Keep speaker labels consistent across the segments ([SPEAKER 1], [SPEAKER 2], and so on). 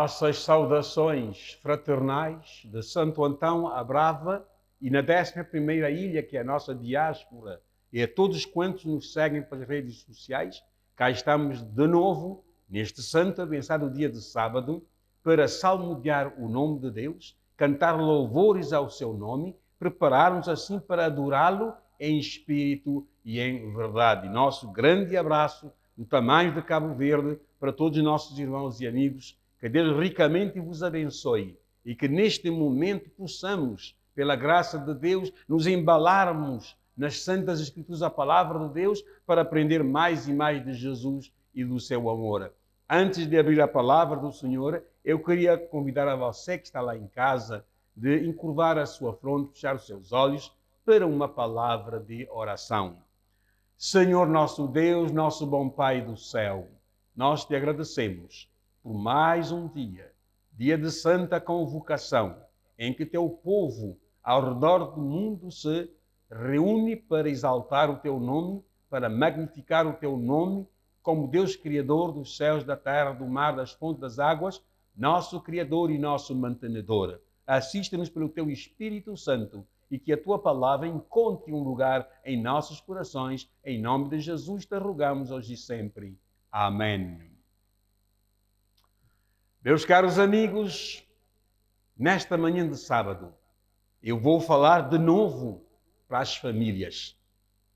[SPEAKER 1] Nossas saudações fraternais de Santo Antão à Brava e na 11ª ilha, que é a nossa diáspora, e a todos quantos nos seguem pelas redes sociais. Cá estamos de novo, neste santo abençoado dia de sábado, para salmodiar o nome de Deus, cantar louvores ao seu nome, preparar-nos assim para adorá-lo em espírito e em verdade. Nosso grande abraço do tamanho de Cabo Verde para todos os nossos irmãos e amigos. Que Deus ricamente vos abençoe e que neste momento possamos, pela graça de Deus, nos embalarmos nas Santas Escrituras, a palavra de Deus, para aprender mais e mais de Jesus e do seu amor. Antes de abrir a palavra do Senhor, eu queria convidar a você que está lá em casa de encurvar a sua fronte, fechar os seus olhos para uma palavra de oração. Senhor nosso Deus, nosso bom Pai do céu, nós te agradecemos por mais um dia de santa convocação, em que teu povo ao redor do mundo se reúne para exaltar o teu nome, para magnificar o teu nome, como Deus Criador dos céus, da terra, do mar, das fontes das águas, nosso Criador e nosso mantenedor. Assista-nos pelo teu Espírito Santo e que a tua palavra encontre um lugar em nossos corações. Em nome de Jesus te rogamos hoje e sempre. Amém. Meus caros amigos, nesta manhã de sábado, eu vou falar de novo para as famílias,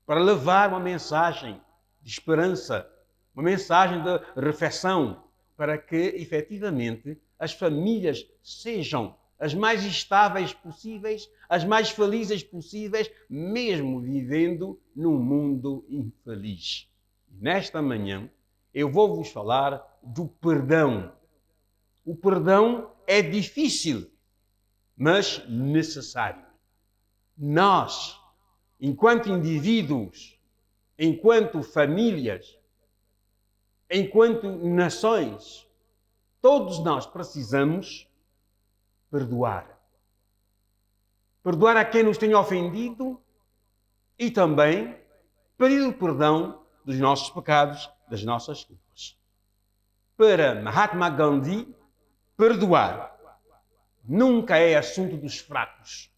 [SPEAKER 1] para levar uma mensagem de esperança, uma mensagem de reflexão, para que, efetivamente, as famílias sejam as mais estáveis possíveis, as mais felizes possíveis, mesmo vivendo num mundo infeliz. Nesta manhã, eu vou vos falar do perdão. O perdão é difícil, mas necessário. Nós, enquanto indivíduos, enquanto famílias, enquanto nações, todos nós precisamos perdoar. Perdoar a quem nos tenha ofendido e também pedir o perdão dos nossos pecados, das nossas culpas. Para Mahatma Gandhi, perdoar nunca é assunto dos fracos,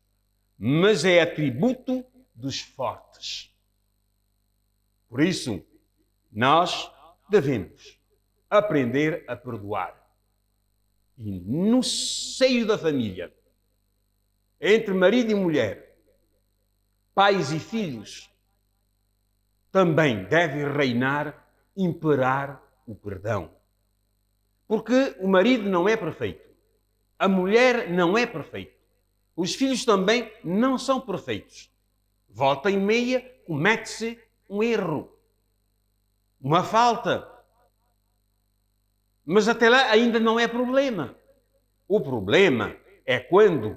[SPEAKER 1] mas é atributo dos fortes. Por isso, nós devemos aprender a perdoar. E no seio da família, entre marido e mulher, pais e filhos, também deve reinar, imperar o perdão. Porque o marido não é perfeito, a mulher não é perfeita, os filhos também não são perfeitos. Volta e meia comete-se um erro, uma falta. Mas até lá ainda não é problema. O problema é quando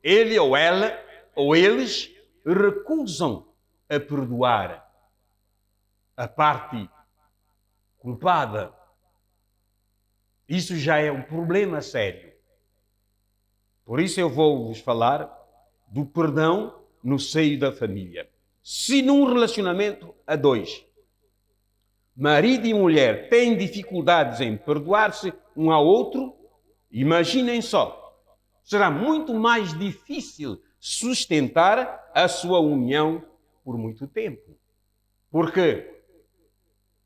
[SPEAKER 1] ele ou ela ou eles recusam a perdoar a parte culpada. Isso já é um problema sério. Por isso eu vou vos falar do perdão no seio da família. Se num relacionamento a dois, marido e mulher têm dificuldades em perdoar-se um ao outro, imaginem só, será muito mais difícil sustentar a sua união por muito tempo. Porque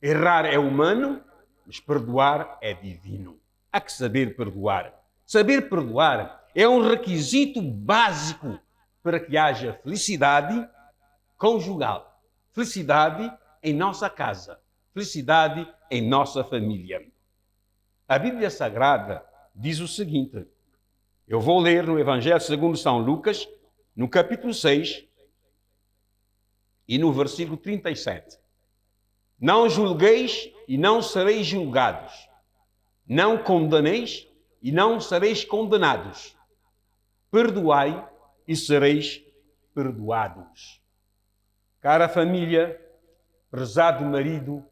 [SPEAKER 1] errar é humano, mas perdoar é divino. Há que saber perdoar. Saber perdoar é um requisito básico para que haja felicidade conjugal, felicidade em nossa casa, felicidade em nossa família. A Bíblia Sagrada diz o seguinte, eu vou ler no Evangelho segundo São Lucas, no capítulo 6 e no versículo 37. Não julgueis e não sereis julgados. Não condeneis e não sereis condenados. Perdoai e sereis perdoados. Cara família, prezado marido,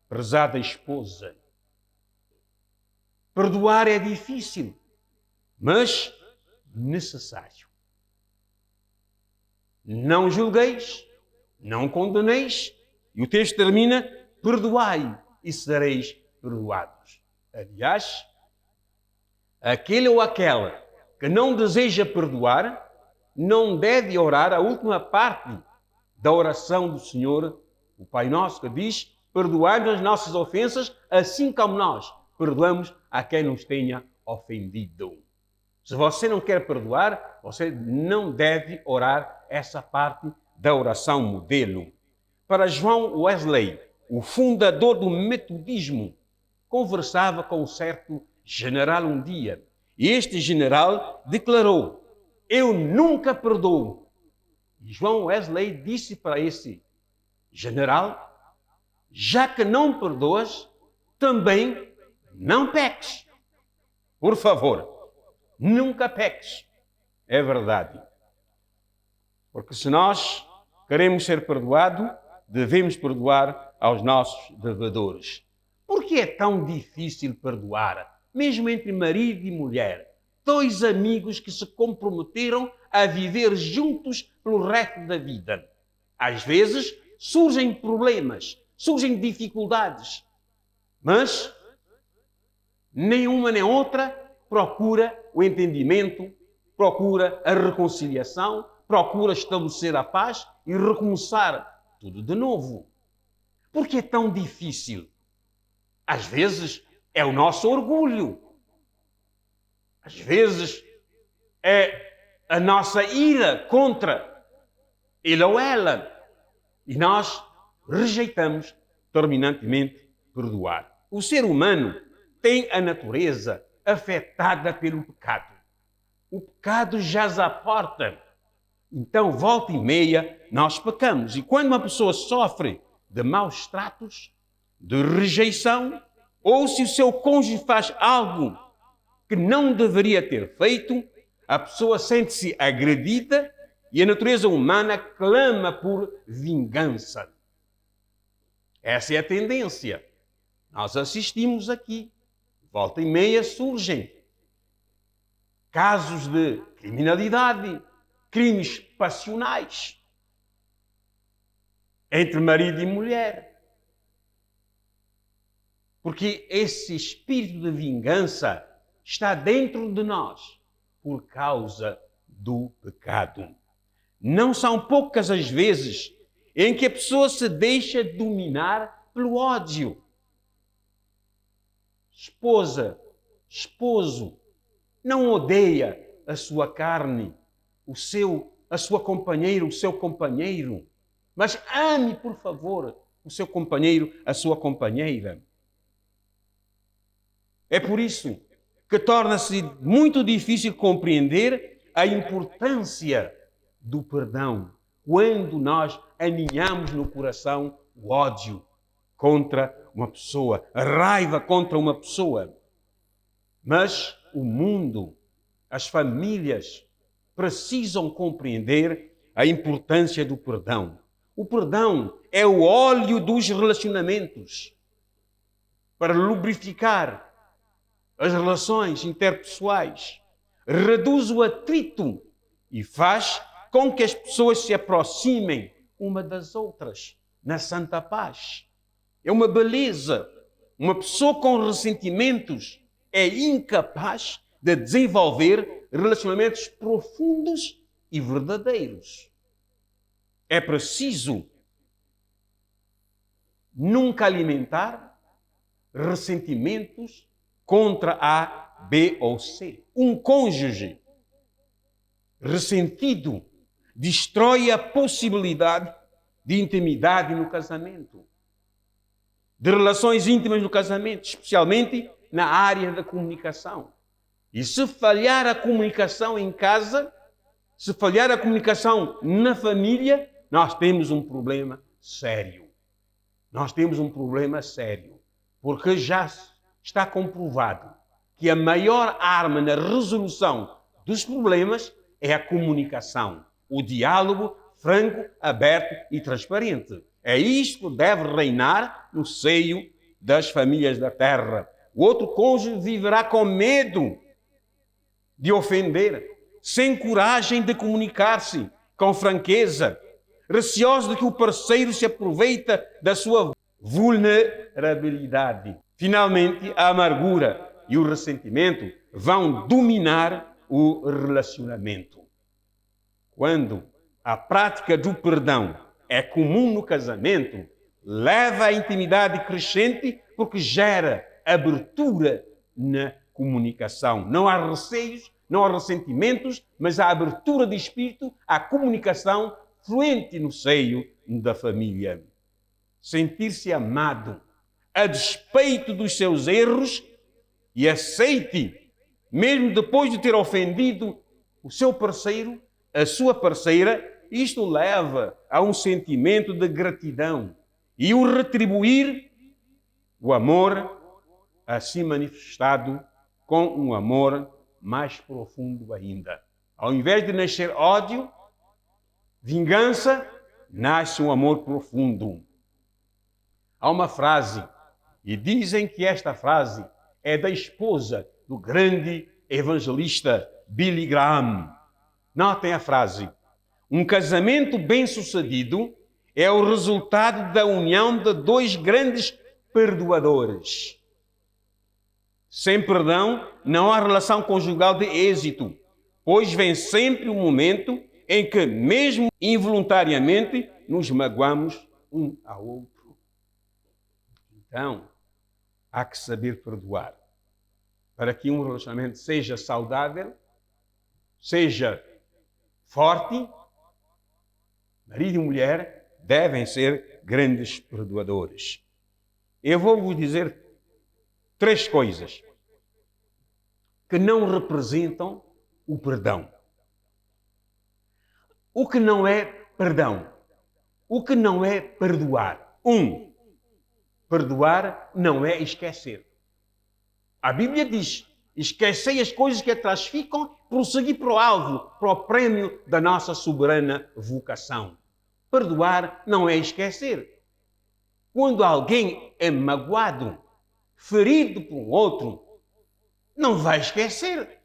[SPEAKER 1] prezada esposa, perdoar é difícil, mas necessário. Não julgueis, não condeneis, e o texto termina, perdoai e sereis perdoados. Aliás, Aquele ou aquela que não deseja perdoar, não deve orar a última parte da oração do Senhor, o Pai Nosso, que diz: perdoai-nos as nossas ofensas, assim como nós perdoamos a quem nos tenha ofendido. Se você não quer perdoar, você não deve orar essa parte da oração modelo. Para John Wesley, o fundador do metodismo, conversava com um certo general um dia. E este general declarou: eu nunca perdoo. E John Wesley disse para esse general: já que não perdoas, também não peques. Por favor, nunca peques. É verdade. Porque se nós queremos ser perdoados, devemos perdoar aos nossos devedores. Por que é tão difícil perdoar, mesmo entre marido e mulher? Dois amigos que se comprometeram a viver juntos pelo resto da vida. Às vezes surgem problemas, surgem dificuldades, mas nenhuma nem outra procura o entendimento, procura a reconciliação, procura estabelecer a paz e recomeçar tudo de novo. Por que é tão difícil? Às vezes é o nosso orgulho. Às vezes é a nossa ira contra ele ou ela. E nós rejeitamos terminantemente perdoar. O ser humano tem a natureza afetada pelo pecado. O pecado jaz à porta. Então, volta e meia, nós pecamos. E quando uma pessoa sofre de maus tratos, de rejeição, ou se o seu cônjuge faz algo que não deveria ter feito, a pessoa sente-se agredida e a natureza humana clama por vingança. Essa é a tendência. Nós assistimos aqui. Volta e meia surgem casos de criminalidade, crimes passionais entre marido e mulher. Porque esse espírito de vingança está dentro de nós por causa do pecado. Não são poucas as vezes em que a pessoa se deixa dominar pelo ódio. Esposa, esposo, não odeia a sua carne, a sua companheira, o seu companheiro, mas ame, por favor, o seu companheiro, a sua companheira. É por isso que torna-se muito difícil compreender a importância do perdão quando nós aninhamos no coração o ódio contra uma pessoa, a raiva contra uma pessoa. Mas o mundo, as famílias, precisam compreender a importância do perdão. O perdão é o óleo dos relacionamentos para lubrificar as relações interpessoais, reduz o atrito e faz com que as pessoas se aproximem uma das outras na santa paz. É uma beleza. Uma pessoa com ressentimentos é incapaz de desenvolver relacionamentos profundos e verdadeiros. É preciso nunca alimentar ressentimentos contra A, B ou C. Um cônjuge ressentido destrói a possibilidade de intimidade no casamento, de relações íntimas no casamento, especialmente na área da comunicação. E se falhar a comunicação em casa, se falhar a comunicação na família, nós temos um problema sério. Nós temos um problema sério, porque já está comprovado que a maior arma na resolução dos problemas é a comunicação, o diálogo franco, aberto e transparente. É isto que deve reinar no seio das famílias da terra. O outro cônjuge viverá com medo de ofender, sem coragem de comunicar-se com franqueza, receoso de que o parceiro se aproveita da sua vulnerabilidade. Finalmente, a amargura e o ressentimento vão dominar o relacionamento. Quando a prática do perdão é comum no casamento, leva à intimidade crescente porque gera abertura na comunicação. Não há receios, não há ressentimentos, mas há abertura de espírito, há comunicação fluente no seio da família. Sentir-se amado a despeito dos seus erros e aceite, mesmo depois de ter ofendido o seu parceiro, a sua parceira, isto leva a um sentimento de gratidão e o retribuir o amor assim manifestado com um amor mais profundo ainda. Ao invés de nascer ódio, vingança, nasce um amor profundo. Há uma frase, e dizem que esta frase é da esposa do grande evangelista Billy Graham. Notem a frase. Um casamento bem-sucedido é o resultado da união de dois grandes perdoadores. Sem perdão, não há relação conjugal de êxito, pois vem sempre um momento em que, mesmo involuntariamente, nos magoamos um ao outro. Então, há que saber perdoar. Para que um relacionamento seja saudável, seja forte, marido e mulher devem ser grandes perdoadores. Eu vou vos dizer 3 coisas que não representam o perdão. O que não é perdão? O que não é perdoar? 1. Perdoar não é esquecer. A Bíblia diz: esquecei as coisas que atrás ficam, prossegui para o alvo, para o prêmio da nossa soberana vocação. Perdoar não é esquecer. Quando alguém é magoado, ferido por um outro, não vai esquecer.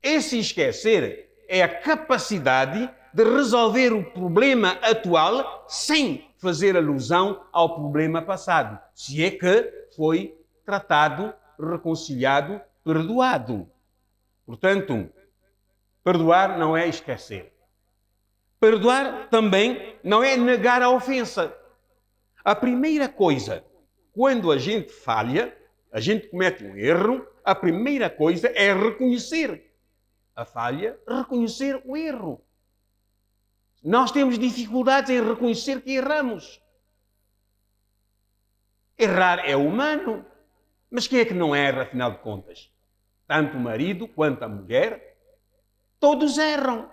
[SPEAKER 1] Esse esquecer é a capacidade de resolver o problema atual sem fazer alusão ao problema passado, se é que foi tratado, reconciliado, perdoado. Portanto, perdoar não é esquecer. Perdoar também não é negar a ofensa. A primeira coisa, quando a gente falha, a gente comete um erro, a primeira coisa é reconhecer a falha, reconhecer o erro. Nós temos dificuldades em reconhecer que erramos. Errar é humano, mas quem é que não erra, afinal de contas? Tanto o marido quanto a mulher, todos erram.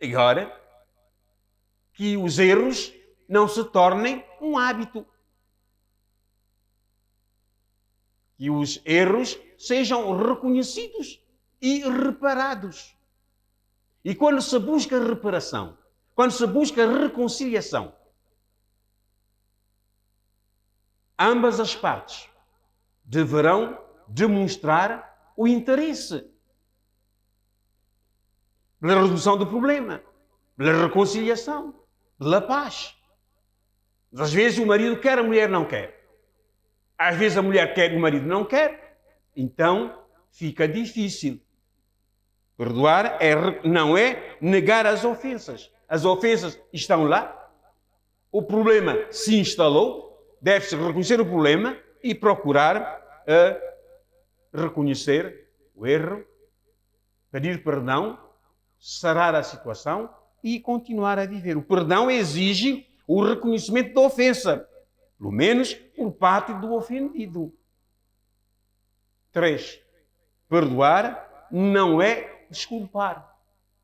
[SPEAKER 1] Agora, que os erros não se tornem um hábito. Que os erros sejam reconhecidos e reparados. E quando se busca reparação, quando se busca reconciliação, ambas as partes deverão demonstrar o interesse pela resolução do problema, pela reconciliação, pela paz. Às vezes o marido quer, a mulher não quer. Às vezes a mulher quer e o marido não quer. Então fica difícil. Perdoar não é negar as ofensas. As ofensas estão lá. O problema se instalou. Deve-se reconhecer o problema e procurar reconhecer o erro, pedir perdão, sarar a situação e continuar a viver. O perdão exige o reconhecimento da ofensa, pelo menos por parte do ofendido. 3. Perdoar não é desculpar.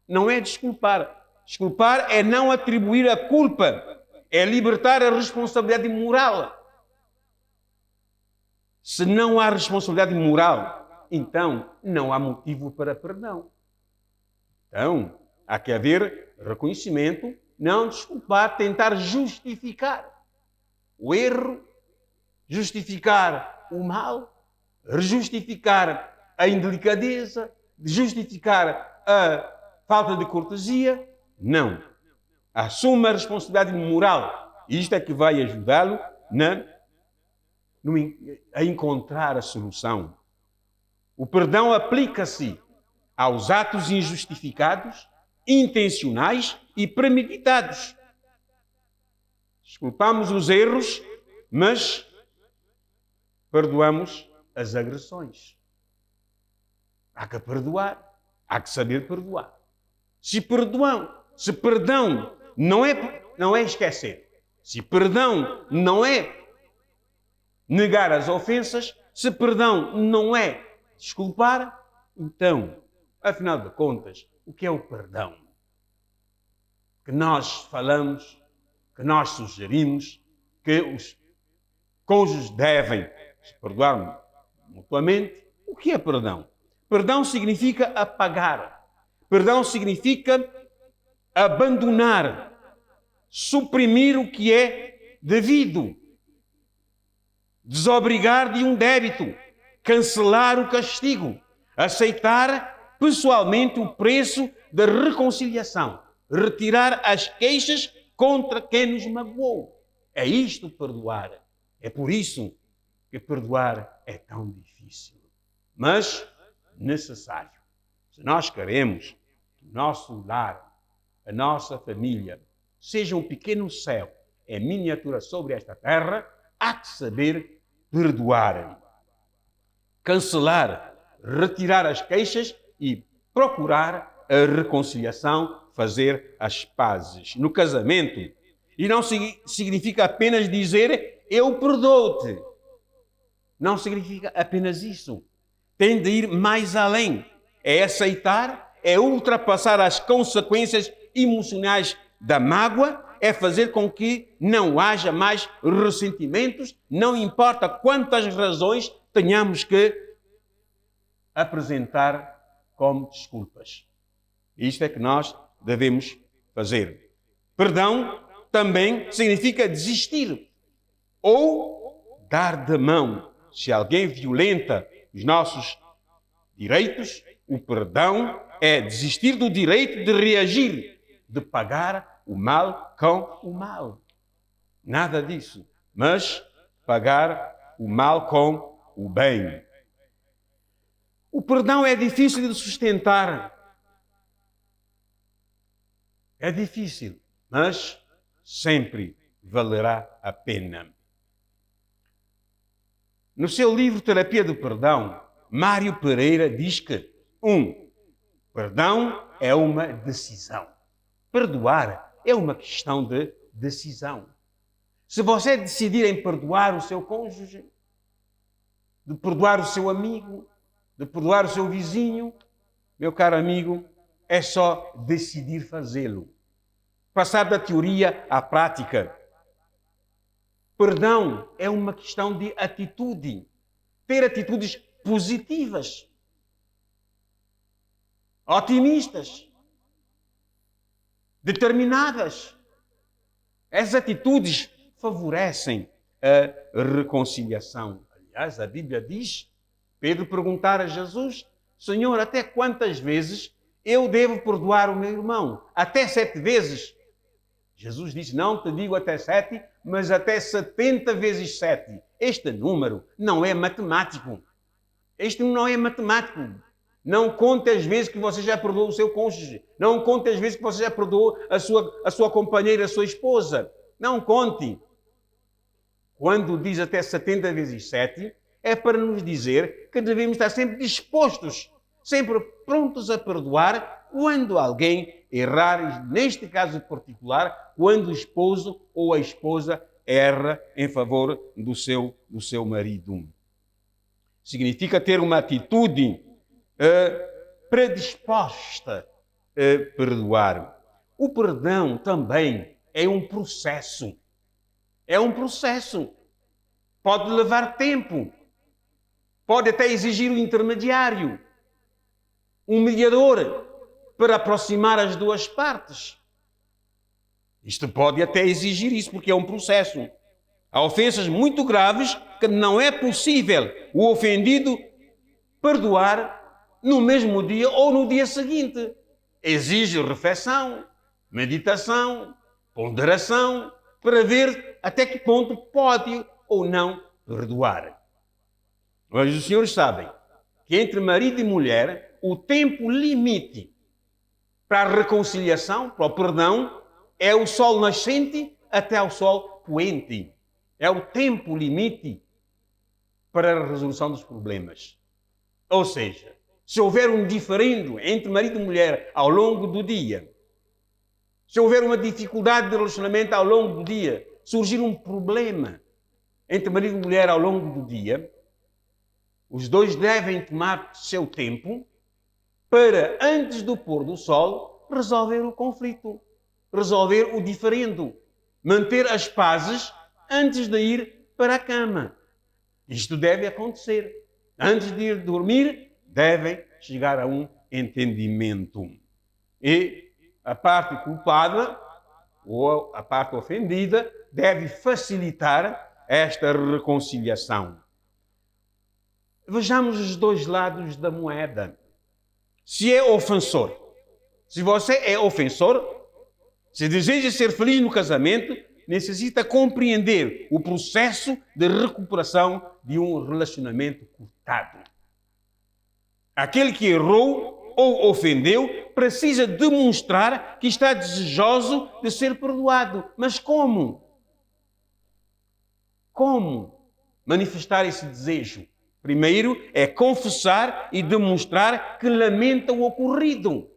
[SPEAKER 1] Não é desculpar. Desculpar é não atribuir a culpa. É libertar a responsabilidade moral. Se não há responsabilidade moral, então não há motivo para perdão. Então, há que haver reconhecimento, não desculpar, tentar justificar o erro, justificar o mal, justificar a indelicadeza, justificar a falta de cortesia. Não. Assuma a responsabilidade moral. E isto é que vai ajudá-lo a encontrar a solução. O perdão aplica-se aos atos injustificados, intencionais e premeditados. Desculpamos os erros, mas perdoamos as agressões. Há que perdoar, há que saber perdoar. Se perdão não é esquecer, se perdão não é negar as ofensas, se perdão não é desculpar, então, afinal de contas, o que é o perdão? Que nós falamos, que nós sugerimos que os cônjuges devem se perdoar mutuamente. O que é perdão? Perdão significa apagar. Perdão significa abandonar, suprimir o que é devido, desobrigar de um débito, cancelar o castigo, aceitar pessoalmente o preço da reconciliação, retirar as queixas contra quem nos magoou. É isto perdoar. É por isso que perdoar é tão difícil, mas necessário. Se nós queremos que o nosso lar, a nossa família, seja um pequeno céu em miniatura sobre esta terra, há que saber perdoar, cancelar, retirar as queixas e procurar a reconciliação, fazer as pazes. No casamento, e não significa apenas dizer eu perdoo-te. Não significa apenas isso. Tem de ir mais além. É aceitar, é ultrapassar as consequências emocionais da mágoa, é fazer com que não haja mais ressentimentos, não importa quantas razões tenhamos que apresentar como desculpas. Isto é que nós devemos fazer. Perdão também significa desistir ou dar de mão. Se alguém violenta os nossos direitos, o perdão é desistir do direito de reagir, de pagar o mal com o mal. Nada disso, mas pagar o mal com o bem. O perdão é difícil de sustentar. É difícil, mas sempre valerá a pena. No seu livro Terapia do Perdão, Mário Pereira diz que perdão é uma decisão. Perdoar é uma questão de decisão. Se você decidir em perdoar o seu cônjuge, de perdoar o seu amigo, de perdoar o seu vizinho, meu caro amigo, é só decidir fazê-lo. Passar da teoria à prática. Perdão é uma questão de atitude. Ter atitudes positivas, otimistas, determinadas. Essas atitudes favorecem a reconciliação. Aliás, a Bíblia diz, Pedro perguntar a Jesus, Senhor, até quantas vezes eu devo perdoar o meu irmão? Até 7 vezes? Jesus disse, não te digo até 7, mas até 70 vezes 7. Este número não é matemático. Este não é matemático. Não conte as vezes que você já perdoou o seu cônjuge. Não conte as vezes que você já perdoou a sua companheira, a sua esposa. Não conte. Quando diz até 70 vezes 7, é para nos dizer que devemos estar sempre dispostos, sempre prontos a perdoar quando alguém errar, neste caso particular, quando o esposo ou a esposa erra em favor do seu marido. Significa ter uma atitude predisposta a perdoar. O perdão também é um processo. É um processo. Pode levar tempo. Pode até exigir um intermediário, um mediador, para aproximar as duas partes. Isto pode até exigir isso, porque é um processo. Há ofensas muito graves que não é possível o ofendido perdoar no mesmo dia ou no dia seguinte. Exige reflexão, meditação, ponderação, para ver até que ponto pode ou não perdoar. Mas os senhores sabem que entre marido e mulher, o tempo limite para a reconciliação, para o perdão, é o sol nascente até ao sol poente. É o tempo limite para a resolução dos problemas. Ou seja, se houver um diferendo entre marido e mulher ao longo do dia, se houver uma dificuldade de relacionamento ao longo do dia, surgir um problema entre marido e mulher ao longo do dia, os dois devem tomar seu tempo para, antes do pôr do sol, resolver o conflito, resolver o diferendo, manter as pazes antes de ir para a cama. Isto deve acontecer. Antes de ir dormir, devem chegar a um entendimento. E a parte culpada, ou a parte ofendida, deve facilitar esta reconciliação. Vejamos os dois lados da moeda. Se é ofensor, se você é ofensor, se deseja ser feliz no casamento, necessita compreender o processo de recuperação de um relacionamento cortado. Aquele que errou ou ofendeu precisa demonstrar que está desejoso de ser perdoado. Mas como? Como manifestar esse desejo? Primeiro é confessar e demonstrar que lamenta o ocorrido.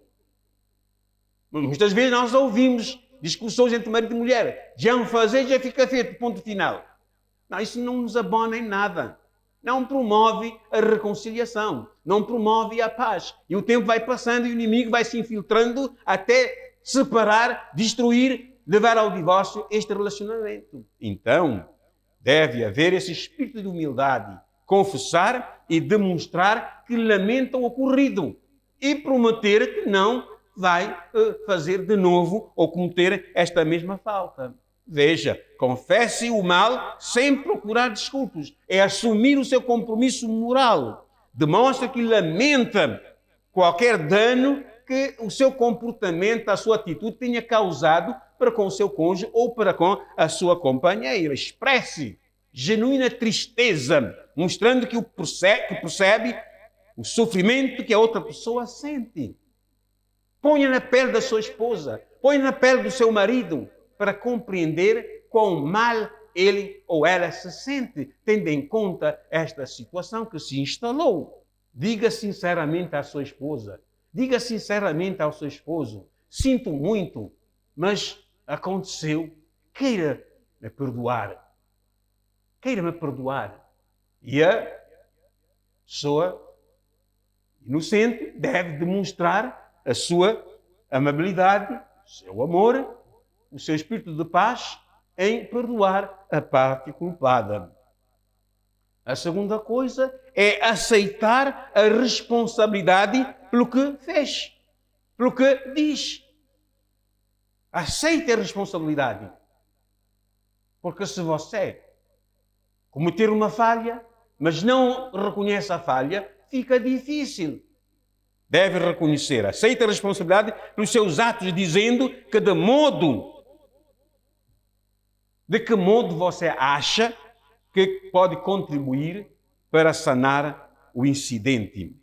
[SPEAKER 1] Muitas vezes nós ouvimos discussões entre marido e mulher. Já fazer, já fica feito, ponto final. Não, isso não nos abona em nada. Não promove a reconciliação. Não promove a paz. E o tempo vai passando e o inimigo vai se infiltrando até separar, destruir, levar ao divórcio este relacionamento. Então, deve haver esse espírito de humildade. Confessar e demonstrar que lamenta o ocorrido. E prometer que não vai fazer de novo ou cometer esta mesma falta. Veja, confesse o mal sem procurar desculpas. É assumir o seu compromisso moral. Demonstra que lamenta qualquer dano que o seu comportamento, a sua atitude tenha causado para com o seu cônjuge ou para com a sua companheira. Expresse genuína tristeza, mostrando que percebe o sofrimento que a outra pessoa sente. Ponha na pele da sua esposa, ponha na pele do seu marido, para compreender quão mal ele ou ela se sente, tendo em conta esta situação que se instalou. Diga sinceramente à sua esposa, diga sinceramente ao seu esposo, sinto muito, mas aconteceu, queira-me perdoar. Queira-me perdoar. E a pessoa inocente deve demonstrar a sua amabilidade, o seu amor, o seu espírito de paz em perdoar a parte culpada. A segunda coisa é aceitar a responsabilidade pelo que fez, pelo que diz. Aceite a responsabilidade. Porque se você cometer uma falha, mas não reconhece a falha, fica difícil. Deve reconhecer, aceita a responsabilidade pelos seus atos, dizendo que de que modo você acha que pode contribuir para sanar o incidente.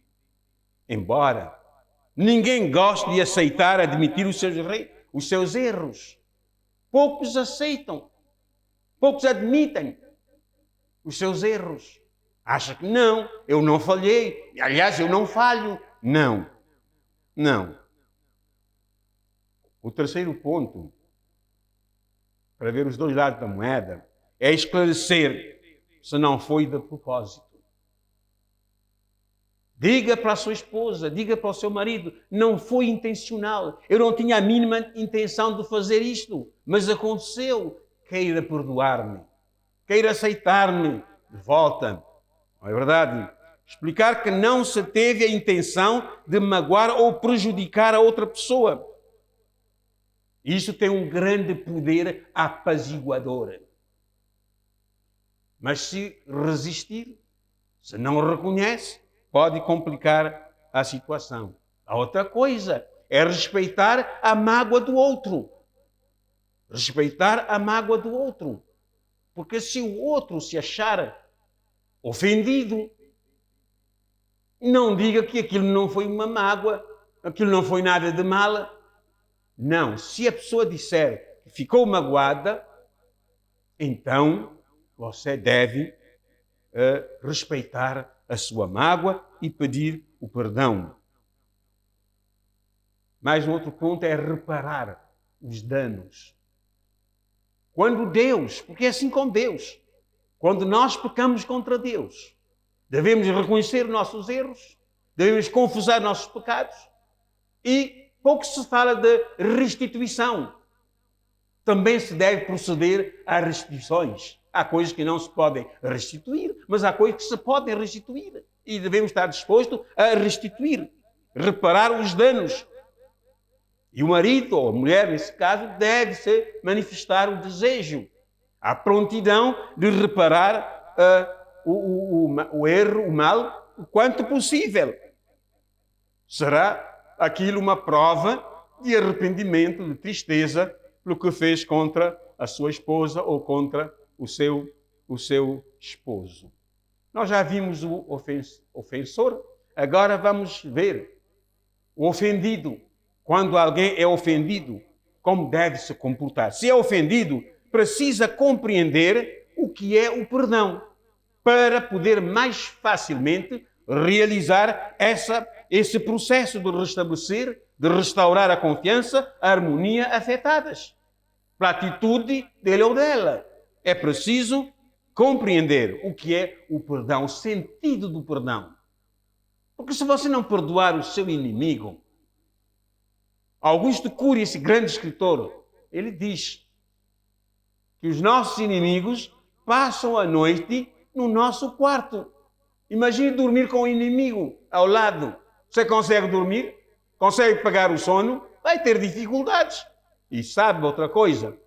[SPEAKER 1] Embora ninguém goste de aceitar, admitir os seus erros. Poucos aceitam, poucos admitem os seus erros. Acha que não, eu não falhei, aliás, eu não falho. Não, não. O terceiro ponto, para ver os dois lados da moeda, é esclarecer se não foi de propósito. Diga para a sua esposa, diga para o seu marido, não foi intencional, eu não tinha a mínima intenção de fazer isto, mas aconteceu. Queira perdoar-me, queira aceitar-me de volta. Não é verdade? Explicar que não se teve a intenção de magoar ou prejudicar a outra pessoa. Isso tem um grande poder apaziguador. Mas se resistir, se não reconhece, pode complicar a situação. A outra coisa é respeitar a mágoa do outro. Respeitar a mágoa do outro. Porque se o outro se achar ofendido, Não diga que aquilo não foi uma mágoa, aquilo não foi nada de mal. Não, se a pessoa disser que ficou magoada, então você deve respeitar a sua mágoa e pedir o perdão. Mais um outro ponto é reparar os danos. Quando Deus, porque é assim com Deus, quando nós pecamos contra Deus, devemos reconhecer nossos erros, devemos confessar nossos pecados e pouco se fala de restituição. Também se deve proceder a restituições. Há coisas que não se podem restituir, mas há coisas que se podem restituir. E devemos estar dispostos a restituir, reparar os danos. E o marido, ou a mulher, nesse caso, deve-se manifestar o desejo, a prontidão de reparar o erro, o mal, o quanto possível. Será aquilo uma prova de arrependimento, de tristeza, pelo que fez contra a sua esposa ou contra o seu esposo. Nós já vimos o ofensor, agora vamos ver o ofendido. Quando alguém é ofendido, como deve se comportar? Se é ofendido, precisa compreender o que é o perdão, para poder mais facilmente realizar esse processo de restabelecer, de restaurar a confiança, a harmonia afetadas pela atitude dele ou dela. É preciso compreender o que é o perdão, o sentido do perdão. Porque se você não perdoar o seu inimigo, Augusto Cury, esse grande escritor, ele diz que os nossos inimigos passam a noite no nosso quarto. Imagine dormir com o inimigo ao lado. Você consegue dormir? Consegue pagar o sono? Vai ter dificuldades. E sabe outra coisa?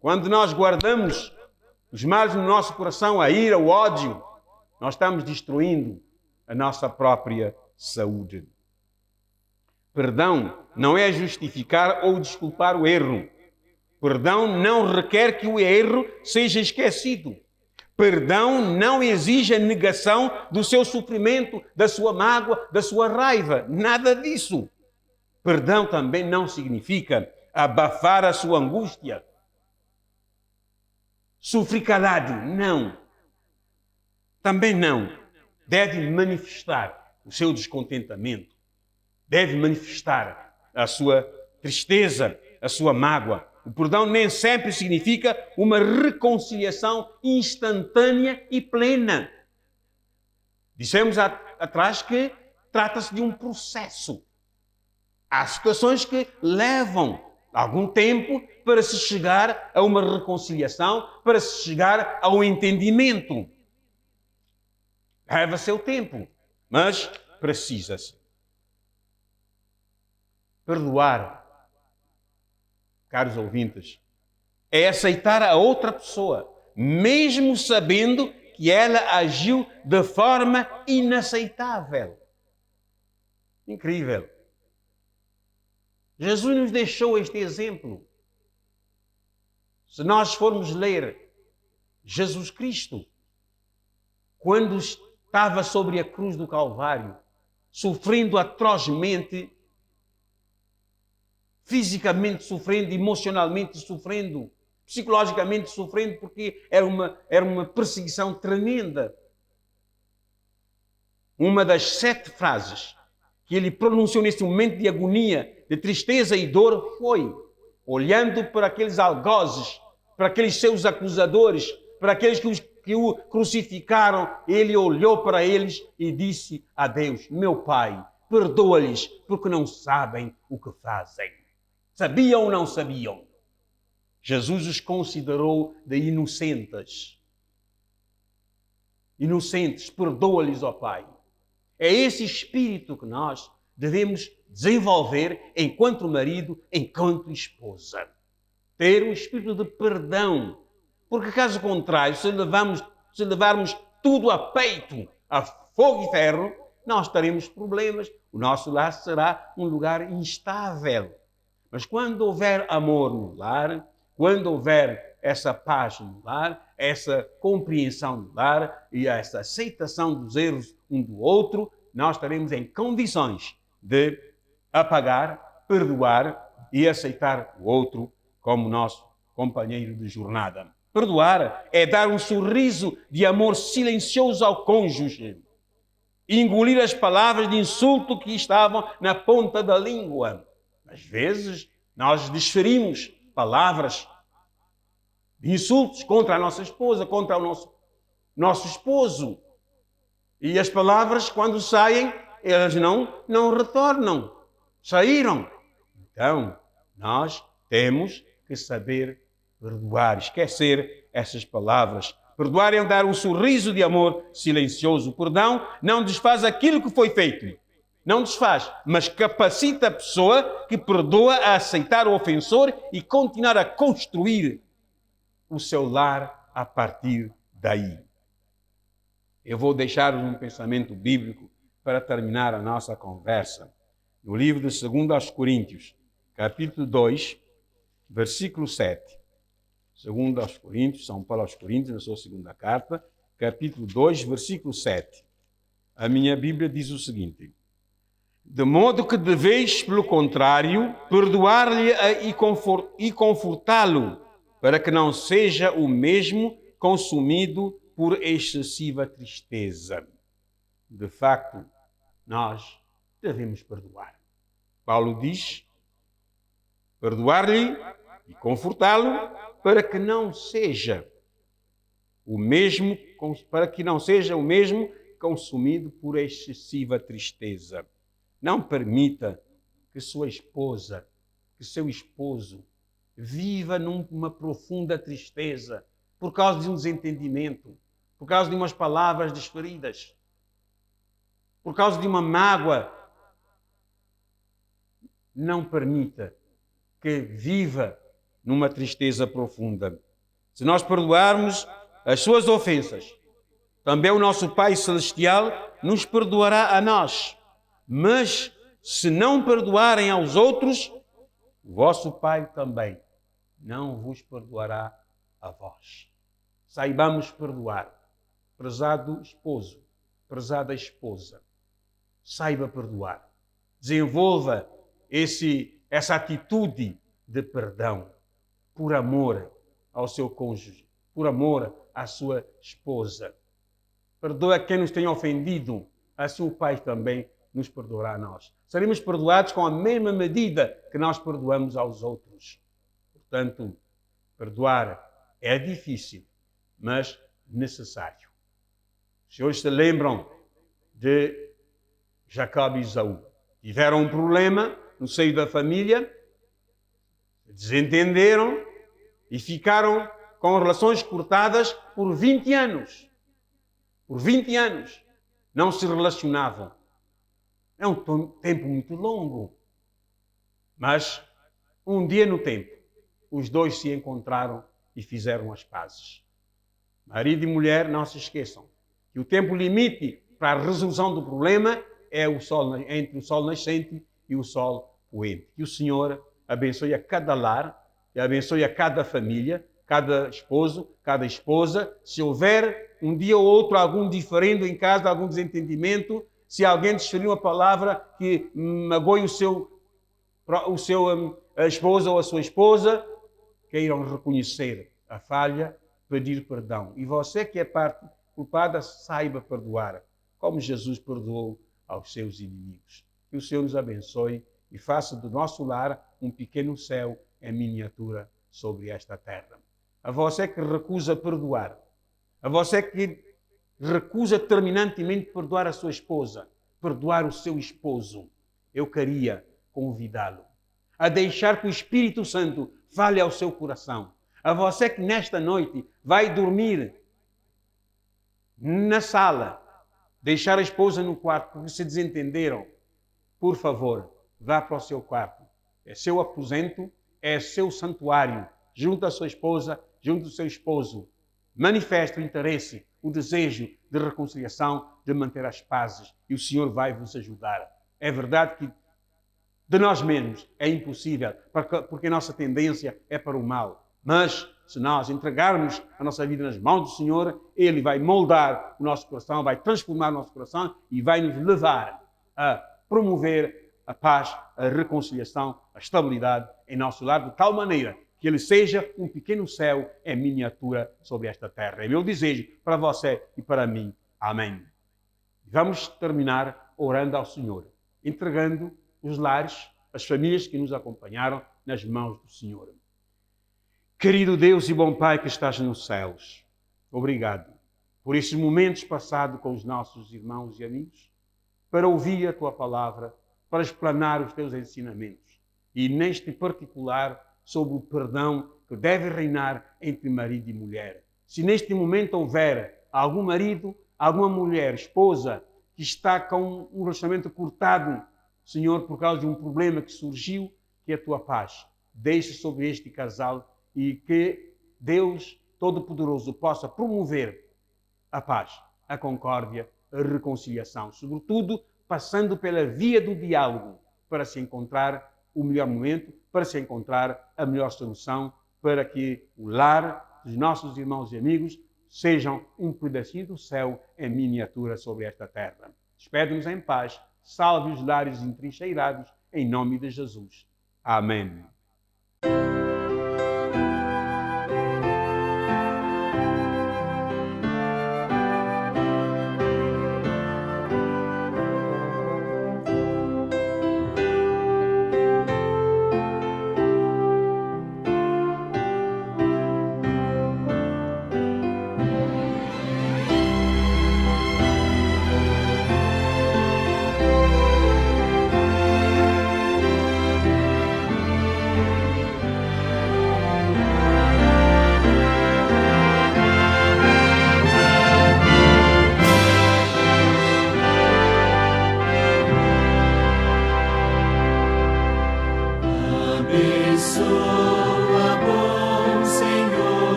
[SPEAKER 1] Quando nós guardamos os males no nosso coração, a ira, o ódio, nós estamos destruindo a nossa própria saúde. Perdão não é justificar ou desculpar o erro. Perdão não requer que o erro seja esquecido. Perdão não exige a negação do seu sofrimento, da sua mágoa, da sua raiva. Nada disso. Perdão também não significa abafar a sua angústia. Sofrer calado. Não. Também não. Deve manifestar o seu descontentamento. Deve manifestar a sua tristeza, a sua mágoa. O perdão nem sempre significa uma reconciliação instantânea e plena. Dissemos atrás que trata-se de um processo. Há situações que levam algum tempo para se chegar a uma reconciliação, para se chegar a um entendimento. Leva seu tempo, mas precisa-se. Perdoar, caros ouvintes, é aceitar a outra pessoa, mesmo sabendo que ela agiu de forma inaceitável. Incrível. Jesus nos deixou este exemplo. Se nós formos ler Jesus Cristo, quando estava sobre a cruz do Calvário, sofrendo atrozmente, fisicamente sofrendo, emocionalmente sofrendo, psicologicamente sofrendo, porque era uma perseguição tremenda. Uma das 7 frases que ele pronunciou nesse momento de agonia, de tristeza e dor, foi, olhando para aqueles algozes, para aqueles seus acusadores, para aqueles que o crucificaram, ele olhou para eles e disse a Deus: meu Pai, perdoa-lhes, porque não sabem o que fazem. Sabiam ou não sabiam? Jesus os considerou de inocentes. Inocentes, perdoa-lhes, ó Pai. É esse espírito que nós devemos desenvolver enquanto marido, enquanto esposa. Ter um espírito de perdão. Porque caso contrário, se levarmos tudo a peito, a fogo e ferro, nós teremos problemas. O nosso lar será um lugar instável. Mas quando houver amor no lar, quando houver essa paz no lar, essa compreensão no lar e essa aceitação dos erros um do outro, nós estaremos em condições de apagar, perdoar e aceitar o outro como nosso companheiro de jornada. Perdoar é dar um sorriso de amor silencioso ao cônjuge, engolir as palavras de insulto que estavam na ponta da língua. Às vezes, nós desferimos palavras de insultos contra a nossa esposa, contra o nosso esposo. E as palavras, quando saem, elas não retornam. Saíram. Então, nós temos que saber perdoar, esquecer essas palavras. Perdoar é dar um sorriso de amor silencioso. O perdão não desfaz aquilo que foi feito. Não desfaz, mas capacita a pessoa que perdoa a aceitar o ofensor e continuar a construir o seu lar a partir daí. Eu vou deixar um pensamento bíblico para terminar a nossa conversa. No livro de 2 Coríntios, capítulo 2, versículo 7. 2 Coríntios, São Paulo aos Coríntios, na sua segunda carta, capítulo 2, versículo 7. A minha Bíblia diz o seguinte: de modo que deveis, pelo contrário, perdoar-lhe e confortá-lo, para que não seja o mesmo consumido por excessiva tristeza. De facto, nós devemos perdoar. Paulo diz: perdoar-lhe e confortá-lo, para que não seja o mesmo consumido por excessiva tristeza. Não permita que sua esposa, que seu esposo viva numa profunda tristeza por causa de um desentendimento, por causa de umas palavras desferidas, por causa de uma mágoa. Não permita que viva numa tristeza profunda. Se nós perdoarmos as suas ofensas, também o nosso Pai Celestial nos perdoará a nós. Mas se não perdoarem aos outros, o vosso Pai também não vos perdoará a vós. Saibamos perdoar. Prezado esposo, prezada esposa, saiba perdoar. Desenvolva essa atitude de perdão por amor ao seu cônjuge, por amor à sua esposa. Perdoa quem nos tenha ofendido, assim o Pai também nos perdoará a nós. Seremos perdoados com a mesma medida que nós perdoamos aos outros. Portanto, perdoar é difícil, mas necessário. Os senhores se lembram de Jacó e Esaú. Tiveram um problema no seio da família, desentenderam e ficaram com relações cortadas por 20 anos. Por 20 anos não se relacionavam. É um tempo muito longo. Mas um dia no tempo, os dois se encontraram e fizeram as pazes. Marido e mulher, não se esqueçam que o tempo limite para a resolução do problema é o sol, entre o sol nascente e o sol poente. Que o Senhor abençoe a cada lar, e abençoe a cada família, cada esposo, cada esposa. Se houver um dia ou outro algum diferendo em casa, algum desentendimento, se alguém desferiu uma palavra que magoe a esposa ou a sua esposa, queiram reconhecer a falha, pedir perdão. E você que é parte culpada, saiba perdoar, como Jesus perdoou aos seus inimigos. Que o Senhor nos abençoe e faça do nosso lar um pequeno céu em miniatura sobre esta terra. A você que recusa perdoar, a você que recusa terminantemente perdoar a sua esposa, perdoar o seu esposo, eu queria convidá-lo a deixar que o Espírito Santo fale ao seu coração. A você que nesta noite vai dormir na sala, deixar a esposa no quarto porque se desentenderam, por favor, vá para o seu quarto. É seu aposento, é seu santuário. Junto à sua esposa, junto ao seu esposo. Manifeste o interesse, o desejo de reconciliação, de manter as pazes, e o Senhor vai vos ajudar. É verdade que de nós mesmos é impossível, porque a nossa tendência é para o mal. Mas se nós entregarmos a nossa vida nas mãos do Senhor, Ele vai moldar o nosso coração, vai transformar o nosso coração e vai nos levar a promover a paz, a reconciliação, a estabilidade em nosso lar, de tal maneira que ele seja um pequeno céu em miniatura sobre esta terra. É meu desejo para você e para mim. Amém. Vamos terminar orando ao Senhor, entregando os lares, as famílias que nos acompanharam nas mãos do Senhor. Querido Deus e bom Pai que estás nos céus, obrigado por estes momentos passados com os nossos irmãos e amigos, para ouvir a Tua palavra, para explanar os Teus ensinamentos e, neste particular, sobre o perdão que deve reinar entre marido e mulher. Se neste momento houver algum marido, alguma mulher, esposa, que está com um relacionamento cortado, Senhor, por causa de um problema que surgiu, que a Tua paz deixe sobre este casal e que Deus Todo-Poderoso possa promover a paz, a concórdia, a reconciliação, sobretudo passando pela via do diálogo para se encontrar o melhor momento, para se encontrar a melhor solução, para que o lar dos nossos irmãos e amigos sejam um pedacinho do céu em miniatura sobre esta terra. Despede-nos em paz, salve os lares entrincheirados, em nome de Jesus. Amém.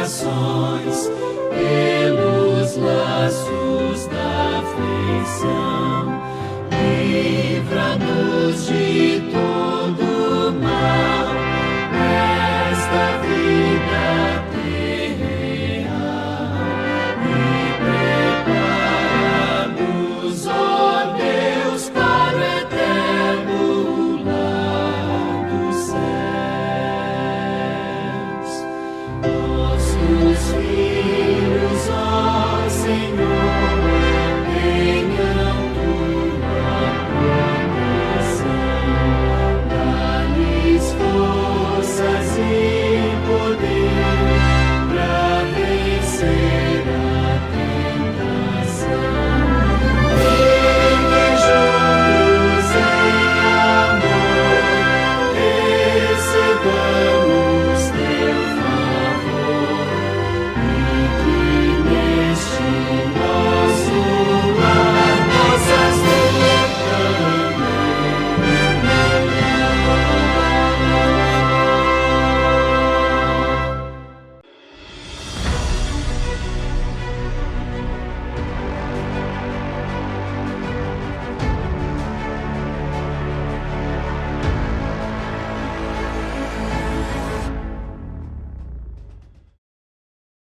[SPEAKER 2] Corações